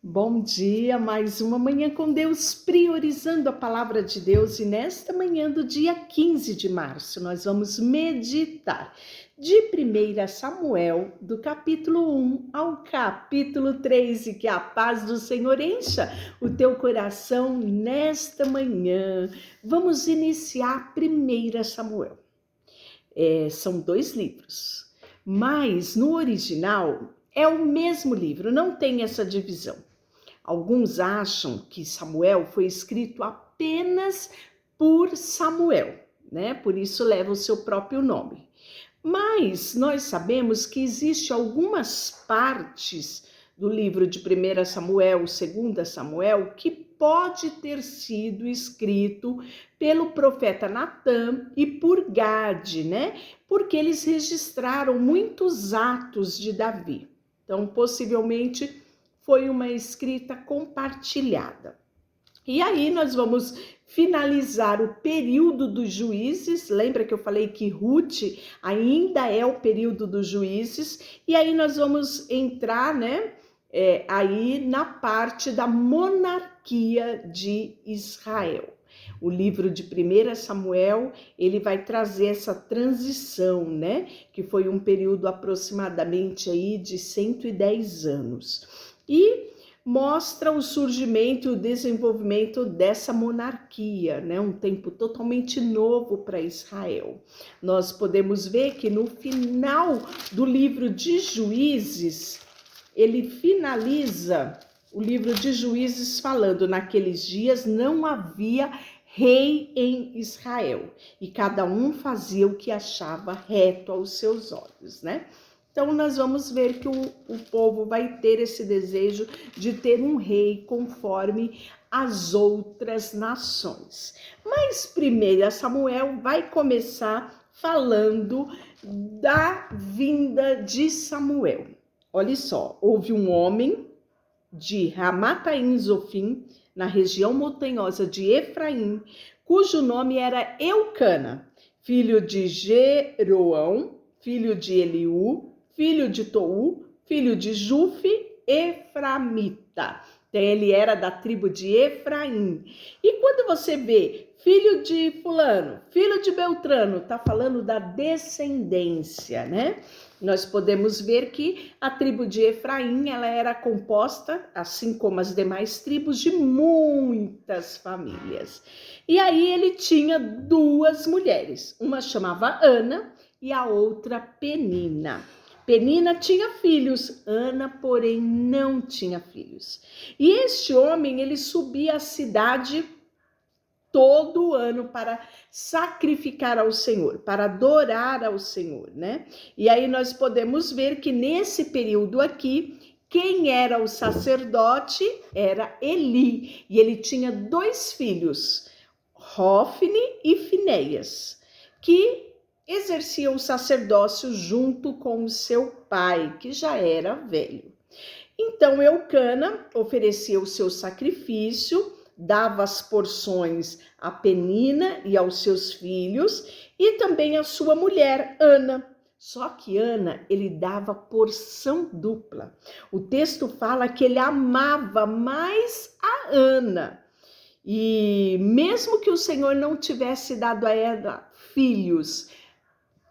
Bom dia, mais uma manhã com Deus, priorizando a palavra de Deus. E nesta manhã do dia 15 de março, nós vamos meditar de 1 Samuel, do capítulo 1 ao capítulo 3. E que a paz do Senhor encha o teu coração nesta manhã. Vamos iniciar 1 Samuel. São 2 livros, mas no original é o mesmo livro, não tem essa divisão. Alguns acham que Samuel foi escrito apenas por Samuel, né? Por isso leva o seu próprio nome. Mas nós sabemos que existem algumas partes do livro de 1 Samuel, 2 Samuel, que pode ter sido escrito pelo profeta Natã e por Gade, né? Porque eles registraram muitos atos de Davi. Então, possivelmente foi uma escrita compartilhada. E aí nós vamos finalizar o período dos juízes. Lembra que eu falei que Ruth ainda é o período dos juízes? E aí nós vamos entrar, né? Aí na parte da monarquia de Israel. O livro de 1 Samuel, ele vai trazer essa transição, né? Que foi um período aproximadamente aí de 110 anos. E mostra o surgimento e o desenvolvimento dessa monarquia, né? Um tempo totalmente novo para Israel. Nós podemos ver que no final do livro de Juízes, ele finaliza o livro de Juízes falando: naqueles dias não havia rei em Israel, e cada um fazia o que achava reto aos seus olhos, né? Então, nós vamos ver que o povo vai ter esse desejo de ter um rei conforme as outras nações. Mas 1 Samuel vai começar falando da vinda de Samuel. Olha só, houve um homem de Ramataim Zofim, na região montanhosa de Efraim, cujo nome era Eucana, filho de Jeroão, filho de Eliú, filho de Tou, filho de Jufe, Eframita. Então, ele era da tribo de Efraim. E quando você vê filho de fulano, filho de Beltrano, tá falando da descendência, né? Nós podemos ver que a tribo de Efraim, ela era composta, assim como as demais tribos, de muitas famílias. E aí ele tinha 2 mulheres, uma chamava Ana e a outra Penina. Penina tinha filhos, Ana, porém, não tinha filhos. E este homem, ele subia a cidade todo ano para sacrificar ao Senhor, para adorar ao Senhor, né? E aí nós podemos ver que nesse período aqui, quem era o sacerdote era Eli, e ele tinha 2 filhos, Rófine e Finéias, que exercia o sacerdócio junto com o seu pai, que já era velho. Então Eucana oferecia o seu sacrifício, dava as porções a Penina e aos seus filhos e também à sua mulher Ana. Só que Ana, ele dava porção dupla. O texto fala que ele amava mais a Ana. E mesmo que o Senhor não tivesse dado a ela filhos,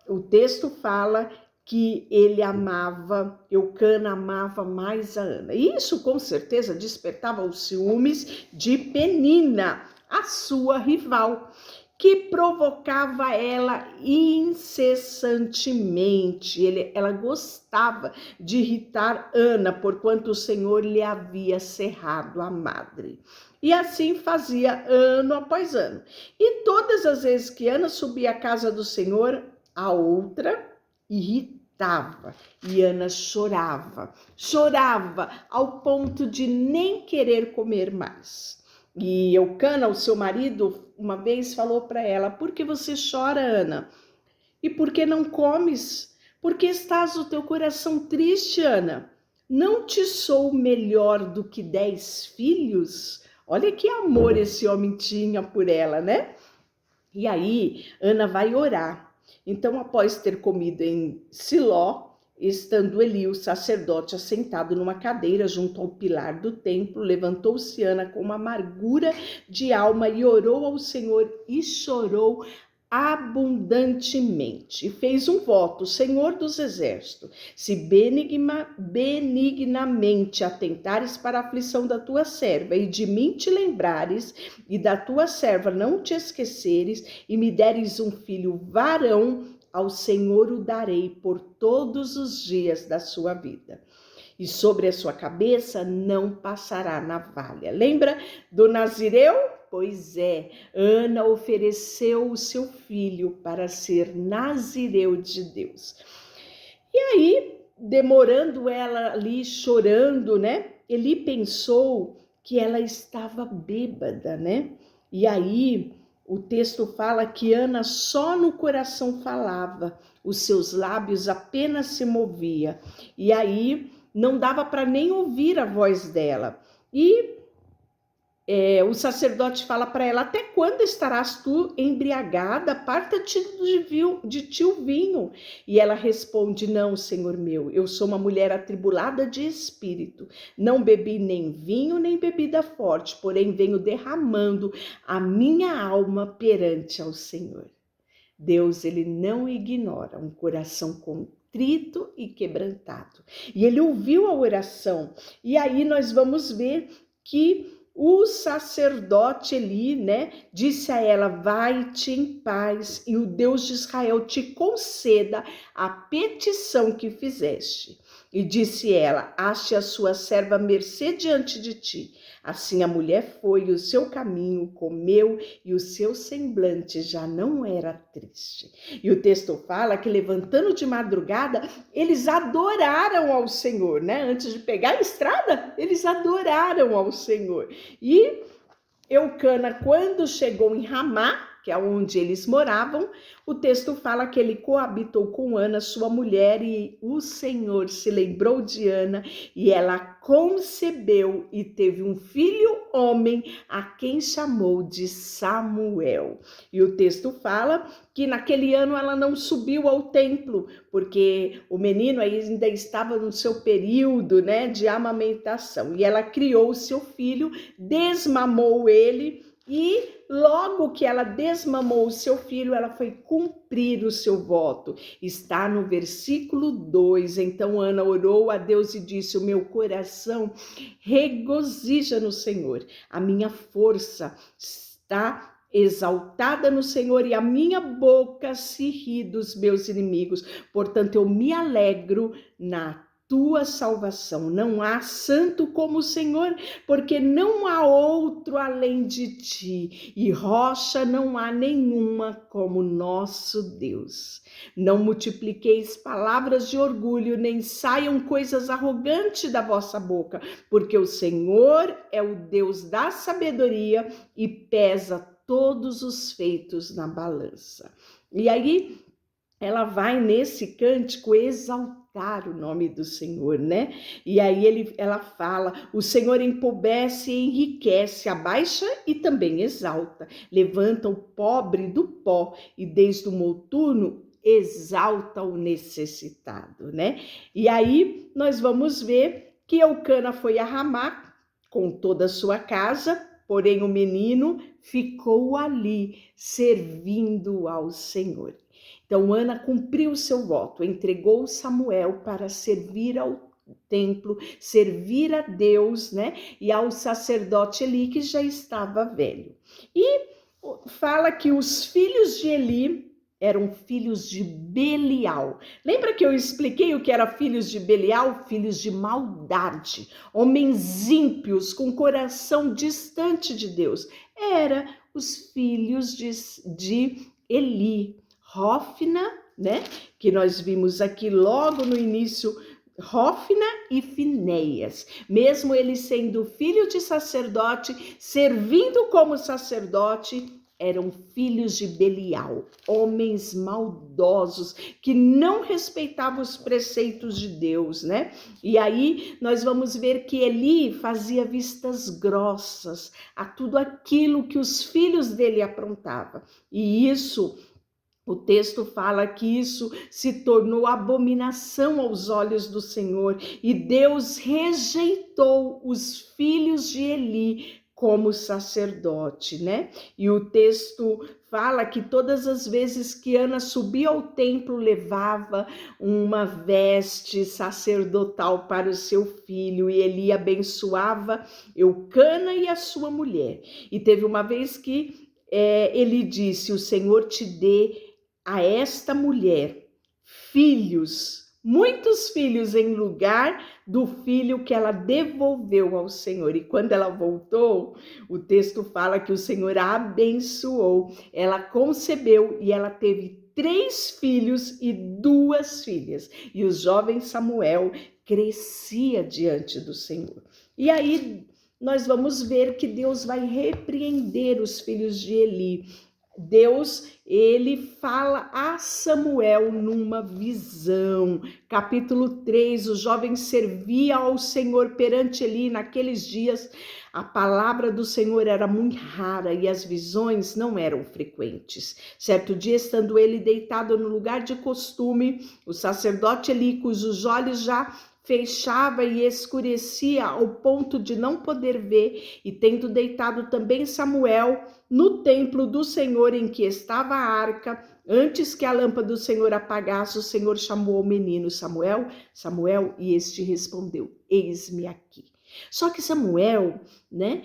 o texto fala que ele amava, Eucana amava mais a Ana. E isso com certeza despertava os ciúmes de Penina, a sua rival, que provocava ela incessantemente. Ela gostava de irritar Ana, porquanto o Senhor lhe havia cerrado a madre. E assim fazia ano após ano. E todas as vezes que Ana subia à casa do Senhor, a outra irritava e Ana chorava ao ponto de nem querer comer mais. E Eucana, o seu marido, uma vez falou para ela: por que você chora, Ana? E por que não comes? Por que estás o teu coração triste, Ana? Não te sou melhor do que 10 filhos? Olha que amor esse homem tinha por ela, né? E aí, Ana vai orar. Então, após ter comido em Siló, estando Eli, o sacerdote, assentado numa cadeira junto ao pilar do templo, levantou-se Ana com uma amargura de alma e orou ao Senhor e chorou abundantemente. E fez um voto: Senhor dos exércitos, se benignamente atentares para a aflição da tua serva e de mim te lembrares e da tua serva não te esqueceres e me deres um filho varão, ao Senhor o darei por todos os dias da sua vida. E sobre a sua cabeça não passará navalha. Lembra do Nazireu? Pois é, Ana ofereceu o seu filho para ser Nazireu de Deus. E aí, demorando ela ali, chorando, né? Ele pensou que ela estava bêbada, né? E aí, o texto fala que Ana só no coração falava, os seus lábios apenas se moviam. E aí, não dava para nem ouvir a voz dela. E o sacerdote fala para ela: até quando estarás tu embriagada? Aparta-te de ti o vinho. E ela responde: não, Senhor meu, eu sou uma mulher atribulada de espírito. Não bebi nem vinho, nem bebida forte, porém venho derramando a minha alma perante ao Senhor. Deus, ele não ignora um coração contrito e quebrantado. E ele ouviu a oração. E aí nós vamos ver que o sacerdote Eli, né, disse a ela: vai-te em paz e o Deus de Israel te conceda a petição que fizeste. E disse ela: ache a sua serva mercê diante de ti. Assim a mulher foi, e o seu caminho comeu, e o seu semblante já não era triste. E o texto fala que, levantando de madrugada, eles adoraram ao Senhor, né? Antes de pegar a estrada, eles adoraram ao Senhor. E Eucana, quando chegou em Ramá, que é onde eles moravam, o texto fala que ele coabitou com Ana, sua mulher, e o Senhor se lembrou de Ana, e ela concebeu e teve um filho homem, a quem chamou de Samuel. E o texto fala que naquele ano ela não subiu ao templo, porque o menino ainda estava no seu período, né, de amamentação. E ela criou o seu filho, desmamou ele, e logo que ela desmamou o seu filho, ela foi cumprir o seu voto. Está no versículo 2. Então Ana orou a Deus e disse: o meu coração regozija no Senhor, a minha força está exaltada no Senhor e a minha boca se ri dos meus inimigos. Portanto, eu me alegro na tua salvação. Não há santo como o Senhor, porque não há outro além de ti, e rocha não há nenhuma como nosso Deus. Não multipliqueis palavras de orgulho, nem saiam coisas arrogantes da vossa boca, porque o Senhor é o Deus da sabedoria e pesa todos os feitos na balança. E aí ela vai nesse cântico exaltar o nome do Senhor, né? E aí ela fala: o Senhor empobrece e enriquece, abaixa e também exalta, levanta o pobre do pó e desde o moturno exalta o necessitado, né? E aí nós vamos ver que Eucana foi a Ramá com toda a sua casa, porém o menino ficou ali servindo ao Senhor. Então Ana cumpriu o seu voto, entregou Samuel para servir ao templo, servir a Deus, né? E ao sacerdote Eli, que já estava velho. E fala que os filhos de Eli eram filhos de Belial. Lembra que eu expliquei o que era filhos de Belial? Filhos de maldade, homens ímpios com coração distante de Deus. Era os filhos de Eli. Hófina, né? Que nós vimos aqui logo no início, Hófina e Finéias. Mesmo ele sendo filho de sacerdote, servindo como sacerdote, eram filhos de Belial, homens maldosos que não respeitavam os preceitos de Deus, né? E aí nós vamos ver que Eli fazia vistas grossas a tudo aquilo que os filhos dele aprontavam. E isso O texto fala que isso se tornou abominação aos olhos do Senhor e Deus rejeitou os filhos de Eli como sacerdote, né? E o texto fala que todas as vezes que Ana subia ao templo, levava uma veste sacerdotal para o seu filho e Eli abençoava Eucana e a sua mulher. E teve uma vez que ele disse: o Senhor te dê a esta mulher filhos, muitos filhos, em lugar do filho que ela devolveu ao Senhor. E quando ela voltou, o texto fala que o Senhor a abençoou. Ela concebeu e ela teve 3 filhos e 2 filhas. E o jovem Samuel crescia diante do Senhor. E aí nós vamos ver que Deus vai repreender os filhos de Eli. Deus, ele fala a Samuel numa visão. Capítulo 3, o jovem servia ao Senhor perante Eli. Naqueles dias, a palavra do Senhor era muito rara e as visões não eram frequentes. Certo dia, estando ele deitado no lugar de costume, o sacerdote Eli, cujos olhos já fechava e escurecia ao ponto de não poder ver, e tendo deitado também Samuel no templo do Senhor em que estava a arca, antes que a lâmpada do Senhor apagasse, o Senhor chamou o menino: Samuel, Samuel, e este respondeu: eis-me aqui. Só que Samuel, né,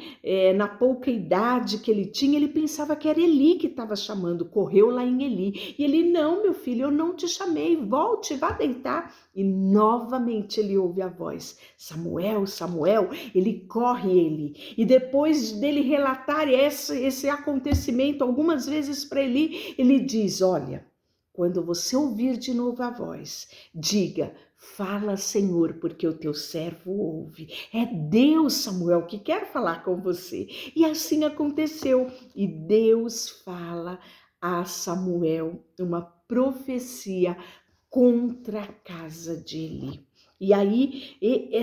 na pouca idade que ele tinha, ele pensava que era Eli que estava chamando, correu lá em Eli. E ele: não, meu filho, eu não te chamei, volte, vá deitar. E novamente ele ouve a voz: Samuel, Samuel. Ele corre, e depois dele relatar esse acontecimento algumas vezes para Eli, ele diz: olha, quando você ouvir de novo a voz, diga: fala, Senhor, porque o teu servo ouve. É Deus, Samuel, que quer falar com você. E assim aconteceu. E Deus fala a Samuel uma profecia contra a casa de Eli. E aí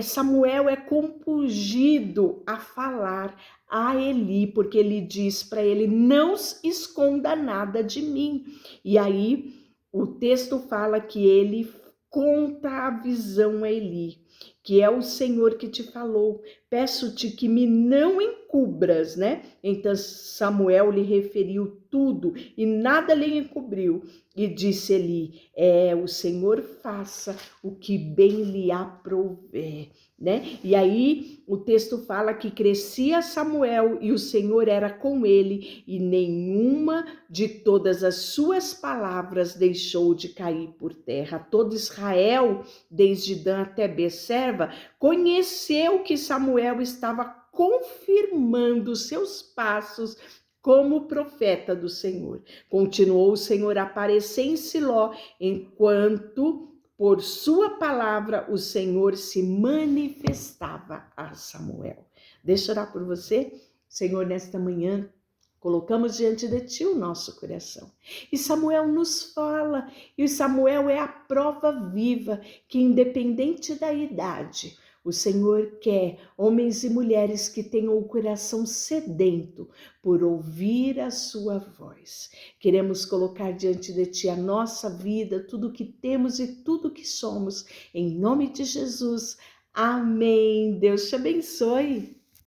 Samuel é compungido a falar a Eli, porque ele diz para ele: não esconda nada de mim. E aí o texto fala que ele conta a visão a Eli, que é o Senhor que te falou: peço-te que me não encubras, né? Então Samuel lhe referiu tudo e nada lhe encobriu. E disse Eli: o Senhor faça o que bem lhe aprouver, né? E aí o texto fala que crescia Samuel e o Senhor era com ele, e nenhuma de todas as suas palavras deixou de cair por terra. Todo Israel, desde Dan até Beersheba, conheceu que Samuel estava confirmando seus passos como profeta do Senhor. Continuou o Senhor a aparecer em Siló, enquanto por sua palavra o Senhor se manifestava a Samuel. Deixa eu orar por você. Senhor, nesta manhã, colocamos diante de ti o nosso coração. E Samuel nos fala, e Samuel é a prova viva que, independente da idade, o Senhor quer homens e mulheres que tenham o coração sedento por ouvir a sua voz. Queremos colocar diante de ti a nossa vida, tudo que temos e tudo que somos. Em nome de Jesus. Amém. Deus te abençoe.